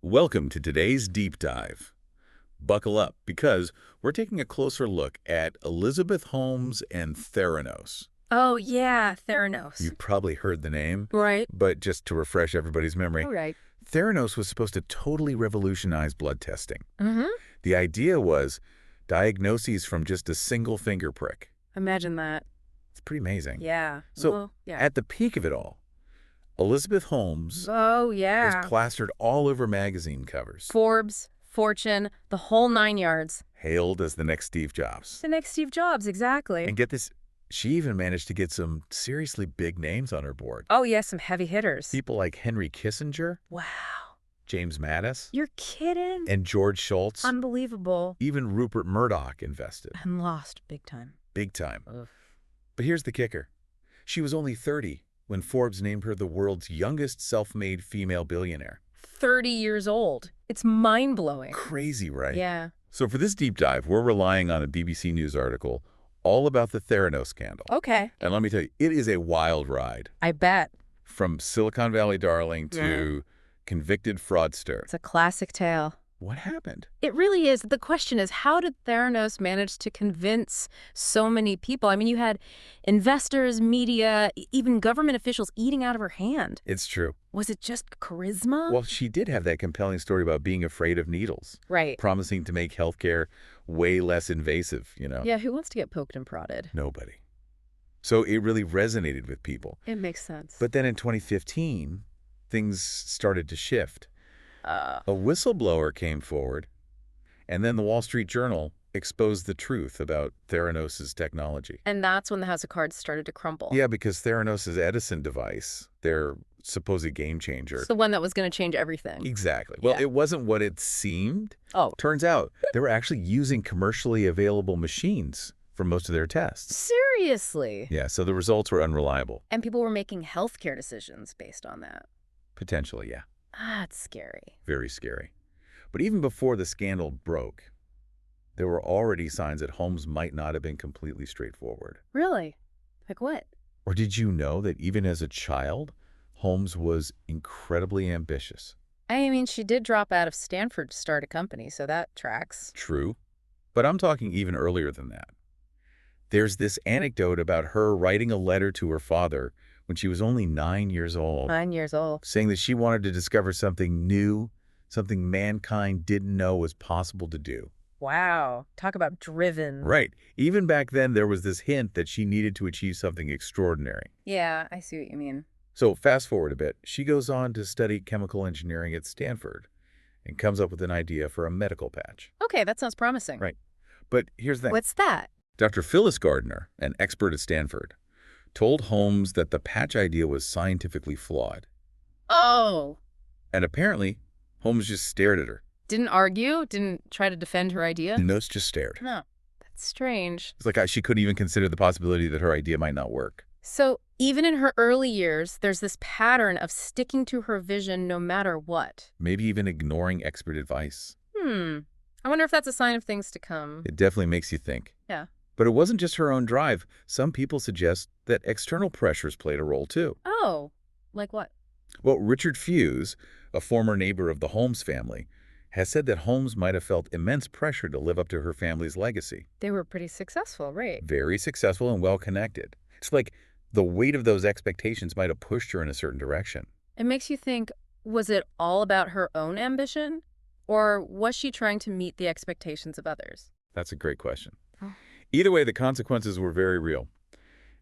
Welcome to today's deep dive. Buckle up, because we're taking a closer look at Elizabeth Holmes and Theranos. Oh, yeah, Theranos. You've probably heard the name, Right. but just to refresh everybody's memory, All right. Theranos was supposed to totally revolutionize blood testing. Mm-hmm. The idea was diagnoses from just a single finger prick. Imagine that. It's pretty amazing. Yeah. So, Well, yeah. at the peak of it all, Elizabeth Holmes Oh, was yeah. plastered all over magazine covers, Forbes, Fortune, the whole 9 yards. hailed as the next Steve Jobs. The next Steve Jobs, exactly. And get this, she even managed to get some seriously big names on her board. Oh, yeah, some heavy hitters. People like Henry Kissinger, Wow. James Mattis, You're kidding? and George Shultz. Unbelievable. Even Rupert Murdoch invested. And lost big time. Big time. Ugh. But here's the kicker. She was only 30 when Forbes named her the world's youngest self-made female billionaire. 30 years old. It's mind-blowing. Crazy, right? Yeah. So for this deep dive, we're relying on a BBC News article all about the Theranos scandal. Okay. And let me tell you, it is a wild ride. I bet. From Silicon Valley darling to convicted fraudster. It's a classic tale. What happened? It really is. The question is, how did Theranos manage to convince so many people? I mean, you had investors, media, even government officials eating out of her hand. It's true. Was it just charisma? Well, she did have that compelling story about being afraid of needles, Right. promising to make healthcare way less invasive, you know? Yeah, who wants to get poked and prodded? Nobody. So it really resonated with people. It makes sense. But then in 2015, things started to shift. Uh, A whistleblower came forward, and then the Wall Street Journal exposed the truth about Theranos' technology. and that's when the house of cards started to crumble. Yeah, because Theranos' Edison device, their supposed game changer. It's the one that was going to change everything. Exactly. Well, Yeah. it wasn't what it seemed. Oh. Turns out they were actually using commercially available machines for most of their tests. Seriously? Yeah, so the results were unreliable. And people were making healthcare decisions based on that. Potentially, yeah. That's scary. Very scary. But even before the scandal broke, there were already signs that Holmes might not have been completely straightforward. Really? Like what? Or did you know that even as a child, Holmes was incredibly ambitious? I mean, she did drop out of Stanford to start a company, so that tracks. True. But I'm talking even earlier than that. There's this anecdote about her writing a letter to her father when she was only 9 years old, 9 years old. saying that she wanted to discover something new, something mankind didn't know was possible to do. Wow. Talk about driven. Right. Even back then, there was this hint that she needed to achieve something extraordinary. Yeah, I see what you mean. So fast forward a bit, she goes on to study chemical engineering at Stanford and comes up with an idea for a medical patch. Okay, that sounds promising. Right. But here's the thing. What's that? Dr. Phyllis Gardner, an expert at Stanford, told Holmes that the patch idea was scientifically flawed. Oh. And apparently, Holmes just stared at her. Didn't argue? Didn't try to defend her idea? Notes just stared. No. That's strange. It's like she couldn't even consider the possibility that her idea might not work. So even in her early years, there's this pattern of sticking to her vision no matter what. Maybe even ignoring expert advice. I wonder if that's a sign of things to come. It definitely makes you think. Yeah. But it wasn't just her own drive. Some people suggest that external pressures played a role too. Oh, like what? Well, Richard Fuse, a former neighbor of the Holmes family, has said that Holmes might have felt immense pressure to live up to her family's legacy. They were pretty successful, right? Very successful and well-connected. It's like the weight of those expectations might have pushed her in a certain direction. It makes you think, was it all about her own ambition? Or was she trying to meet the expectations of others? That's a great question. Oh. Either way, the consequences were very real.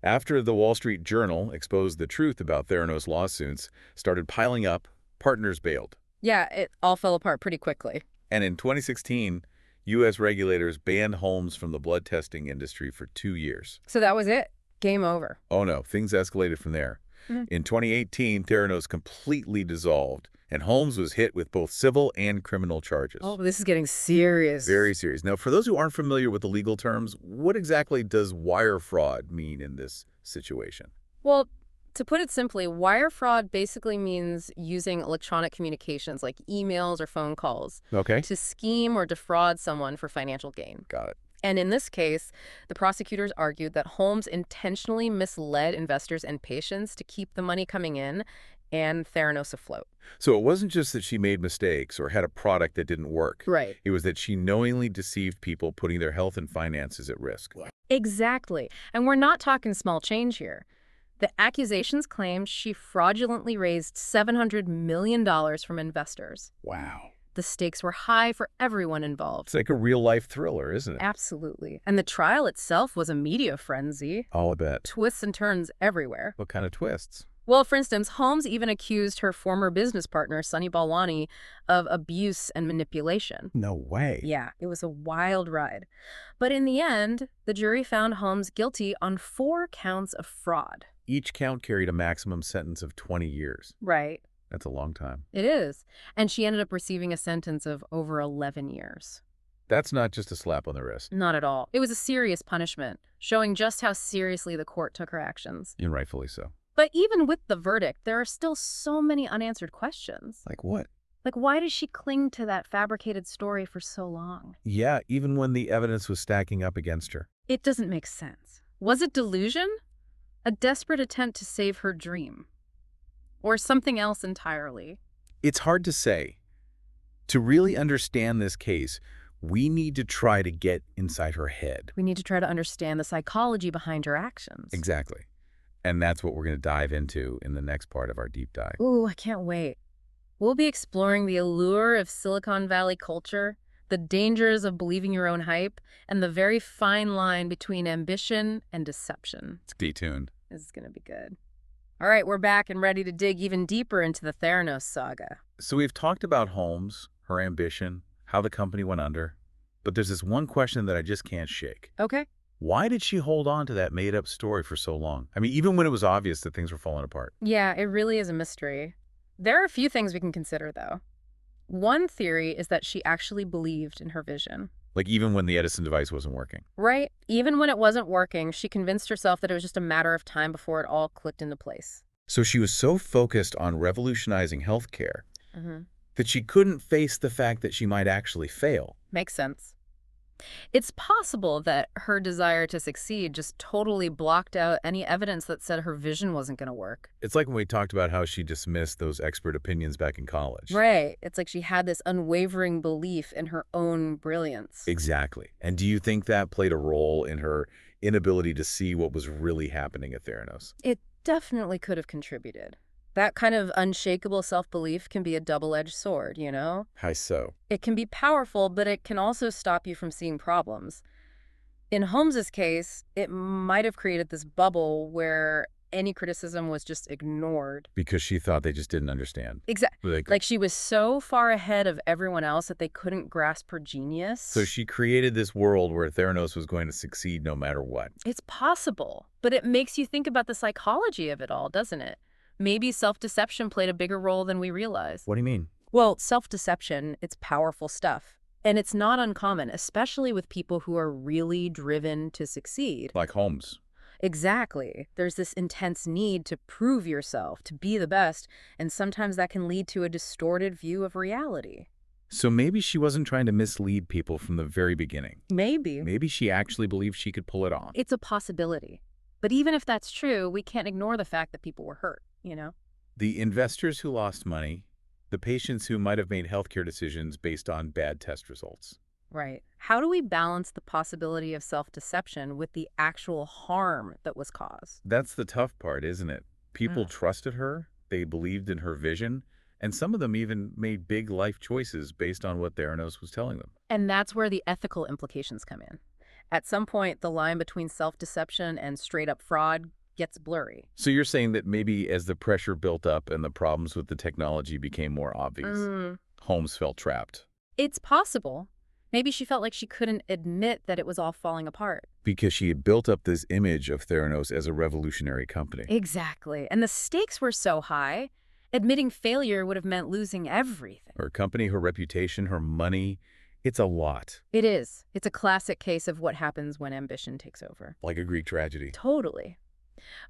After the Wall Street Journal exposed the truth about Theranos lawsuits started piling up, partners bailed. Yeah, it all fell apart pretty quickly. And in 2016, U.S. regulators banned Holmes from the blood testing industry for 2 years. So that was it. Game over. Oh no, things escalated from there. In 2018, Theranos completely dissolved, and Holmes was hit with both civil and criminal charges. Oh, this is getting serious. Very serious. Now, for those who aren't familiar with the legal terms, what exactly does wire fraud mean in this situation? Well, to put it simply, wire fraud basically means using electronic communications like emails or phone calls Okay. to scheme or defraud someone for financial gain. Got it. And in this case, the prosecutors argued that Holmes intentionally misled investors and patients to keep the money coming in and Theranos afloat. So it wasn't just that she made mistakes or had a product that didn't work. Right. It was that she knowingly deceived people, putting their health and finances at risk. Exactly. And we're not talking small change here. The accusations claim she fraudulently raised $700 million from investors. Wow. The stakes were high for everyone involved. It's like a real-life thriller, isn't it? Absolutely. And the trial itself was a media frenzy. I'll bet. Twists and turns everywhere. What kind of twists? Well, for instance, Holmes even accused her former business partner, Sunny Balwani, of abuse and manipulation. No way. Yeah, it was a wild ride. But in the end, the jury found Holmes guilty on 4 counts of fraud. Each count carried a maximum sentence of 20 years. Right. That's a long time. It is. And she ended up receiving a sentence of over 11 years. That's not just a slap on the wrist. Not at all. It was a serious punishment, showing just how seriously the court took her actions. And rightfully so. But even with the verdict, there are still so many unanswered questions. Like what? Like, why did she cling to that fabricated story for so long? Yeah, even when the evidence was stacking up against her. It doesn't make sense. Was it delusion? A desperate attempt to save her dream? Or something else entirely? It's hard to say. To really understand this case, we need to try to get inside her head. We need to try to understand the psychology behind her actions. Exactly. And that's what we're going to dive into in the next part of our deep dive. Ooh, I can't wait. We'll be exploring the allure of Silicon Valley culture, the dangers of believing your own hype, and the very fine line between ambition and deception. Stay tuned. This is going to be good. All right, we're back and ready to dig even deeper into the Theranos saga. So we've talked about Holmes, her ambition, how the company went under. But there's this one question that I just can't shake. Okay. Why did she hold on to that made-up story for so long? I mean, even when it was obvious that things were falling apart. Yeah, it really is a mystery. There are a few things we can consider, though. One theory is that she actually believed in her vision. Like even when the Edison device wasn't working. Right? Even when it wasn't working, she convinced herself that it was just a matter of time before it all clicked into place. So she was so focused on revolutionizing healthcare Mm-hmm. that she couldn't face the fact that she might actually fail. Makes sense. It's possible that her desire to succeed just totally blocked out any evidence that said her vision wasn't going to work. It's like when we talked about how she dismissed those expert opinions back in college. Right. It's like she had this unwavering belief in her own brilliance. Exactly. And do you think that played a role in her inability to see what was really happening at Theranos? It definitely could have contributed. That kind of unshakable self-belief can be a double-edged sword, you know? How so? It can be powerful, but it can also stop you from seeing problems. In Holmes's case, it might have created this bubble where any criticism was just ignored. Because she thought they just didn't understand. Exactly. Like she was so far ahead of everyone else that they couldn't grasp her genius. So she created this world where Theranos was going to succeed no matter what. It's possible, but it makes you think about the psychology of it all, doesn't it? Maybe self-deception played a bigger role than we realize. What do you mean? Well, self-deception, it's powerful stuff. And it's not uncommon, especially with people who are really driven to succeed. Like Holmes. Exactly. There's this intense need to prove yourself, to be the best, and sometimes that can lead to a distorted view of reality. So maybe she wasn't trying to mislead people from the very beginning. Maybe. Maybe she actually believed she could pull it off. It's a possibility. But even if that's true, we can't ignore the fact that people were hurt, you know? The investors who lost money, the patients who might have made healthcare decisions based on bad test results. Right. How do we balance the possibility of self-deception with the actual harm that was caused? That's the tough part, isn't it? People trusted her, they believed in her vision, and some of them even made big life choices based on what Theranos was telling them. And that's where the ethical implications come in. At some point, the line between self-deception and straight-up fraud gets blurry. So you're saying that maybe as the pressure built up and the problems with the technology became more obvious, Holmes felt trapped. It's possible. Maybe she felt like she couldn't admit that it was all falling apart. Because she had built up this image of Theranos as a revolutionary company. Exactly. And the stakes were so high, admitting failure would have meant losing everything. Her company, her reputation, her money, it's a lot. It is. It's a classic case of what happens when ambition takes over. Like a Greek tragedy. Totally.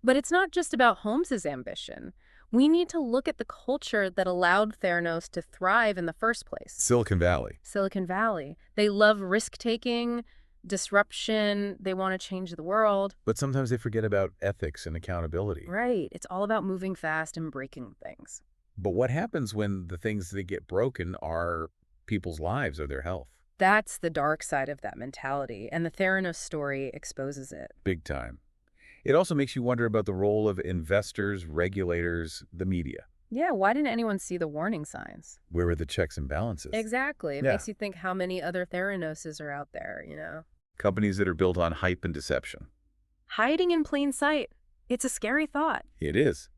But it's not just about Holmes's ambition. We need to look at the culture that allowed Theranos to thrive in the first place. Silicon Valley. Silicon Valley. They love risk-taking, Disruption, they want to change the world. But sometimes they forget about ethics and accountability. Right. It's all about moving fast and breaking things. But what happens when the things that get broken are people's lives or their health? That's the dark side of that mentality, and the Theranos story exposes it. Big time. It also makes you wonder about the role of investors, regulators, the media. Yeah, why didn't anyone see the warning signs? Where are the checks and balances? Exactly. It Yeah. makes you think how many other Theranoses are out there. Companies that are built on hype and deception. Hiding in plain sight. It's a scary thought. It is.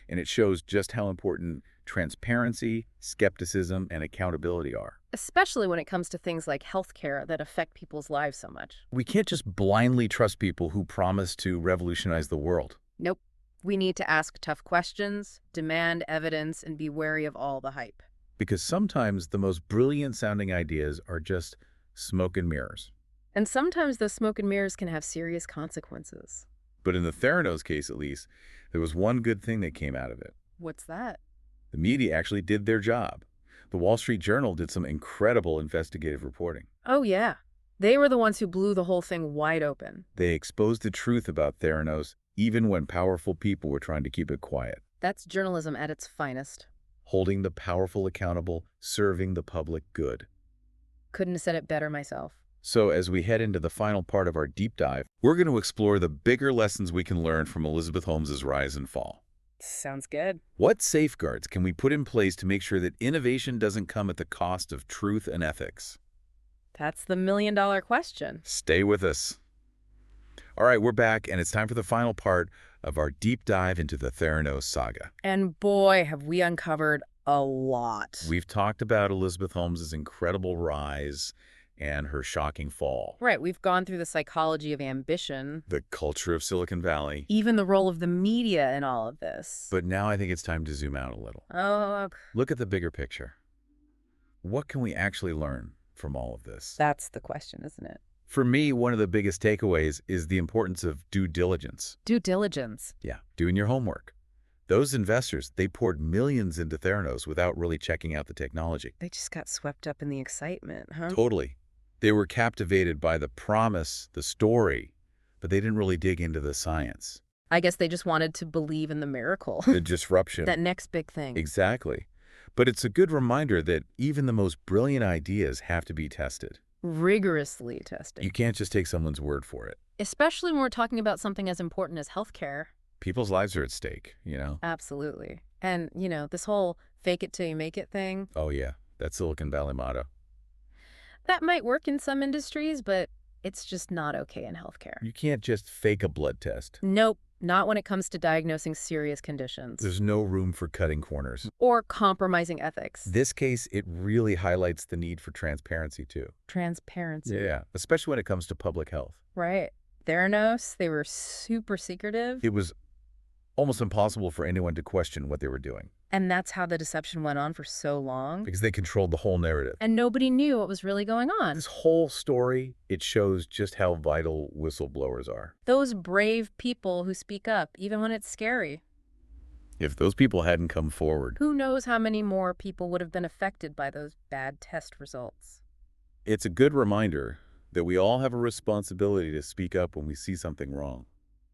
And it shows just how important transparency, skepticism, and accountability are. Especially when it comes to things like healthcare that affect people's lives so much. We can't just blindly trust people who promise to revolutionize the world. Nope. We need to ask tough questions, demand evidence, and be wary of all the hype. Because sometimes the most brilliant sounding ideas are just smoke and mirrors. And sometimes those smoke and mirrors can have serious consequences. But in the Theranos case, at least, there was one good thing that came out of it. What's that? The media actually did their job. The Wall Street Journal did some incredible investigative reporting. Oh, yeah. They were the ones who blew the whole thing wide open. They exposed the truth about Theranos, even when powerful people were trying to keep it quiet. That's journalism at its finest. Holding the powerful accountable, serving the public good. Couldn't have said it better myself. So as we head into the final part of our deep dive, we're going to explore the bigger lessons we can learn from Elizabeth Holmes's rise and fall. Sounds good. What safeguards can we put in place to make sure that innovation doesn't come at the cost of truth and ethics? That's the million-dollar question. Stay with us. All right, we're back, and it's time for the final part of our deep dive into the Theranos saga. And boy, have we uncovered a lot. We've talked about Elizabeth Holmes's incredible rise and her shocking fall. Right, we've gone through the psychology of ambition, The culture of Silicon Valley. even the role of the media in all of this. But now I think it's time to zoom out a little. Oh, Look at the bigger picture. What can we actually learn from all of this? that's the question, isn't it? For me, one of the biggest takeaways is the importance of due diligence. Due diligence. Yeah, doing your homework. Those investors, they poured millions into Theranos without really checking out the technology. They just got swept up in the excitement, huh? Totally. They were captivated by the promise, the story, but they didn't really dig into the science. I guess they just wanted to believe in the miracle. The disruption. That next big thing. Exactly. But it's a good reminder that even the most brilliant ideas have to be tested. Rigorously tested. You can't just take someone's word for it. Especially when we're talking about something as important as healthcare. People's lives are at stake, Absolutely. And, this whole fake it till you make it thing, Oh, yeah. That Silicon Valley motto. that might work in some industries, but it's just not okay in healthcare. You can't just fake a blood test. Nope, not when it comes to diagnosing serious conditions. There's no room for cutting corners. Or compromising ethics. This case, it really highlights the need for transparency, too. Transparency. Yeah, especially when it comes to public health. Right. Theranos, they were super secretive. It was almost impossible for anyone to question what they were doing And that's how the deception went on for so long. because they controlled the whole narrative. And nobody knew what was really going on. This whole story, it shows just how vital whistleblowers are. Those brave people who speak up, even when it's scary. If those people hadn't come forward, Who knows how many more people would have been affected by those bad test results. it's a good reminder that we all have a responsibility to speak up when we see something wrong,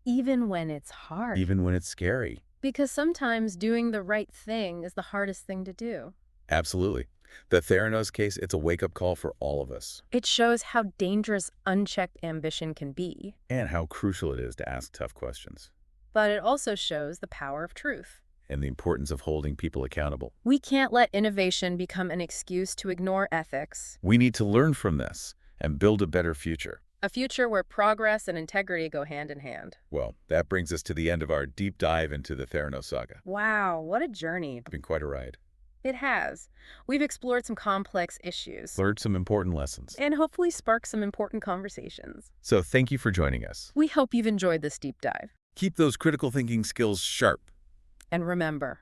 Even when it's hard. even when it's scary. Because sometimes doing the right thing is the hardest thing to do. Absolutely. The Theranos case, it's a wake-up call for all of us, It shows how dangerous unchecked ambition can be. and how crucial it is to ask tough questions, But it also shows the power of truth. and the importance of holding people accountable. We can't let innovation become an excuse to ignore ethics. We need to learn from this and build a better future. A future where progress and integrity go hand in hand. Well, that brings us to the end of our deep dive into the Theranos saga. Wow, what a journey. It's been quite a ride. It has. We've explored some complex issues. Learned some important lessons. And hopefully sparked some important conversations. So thank you for joining us. We hope you've enjoyed this deep dive. Keep those critical thinking skills sharp. And remember,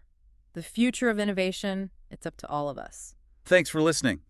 the future of innovation, it's up to all of us. Thanks for listening.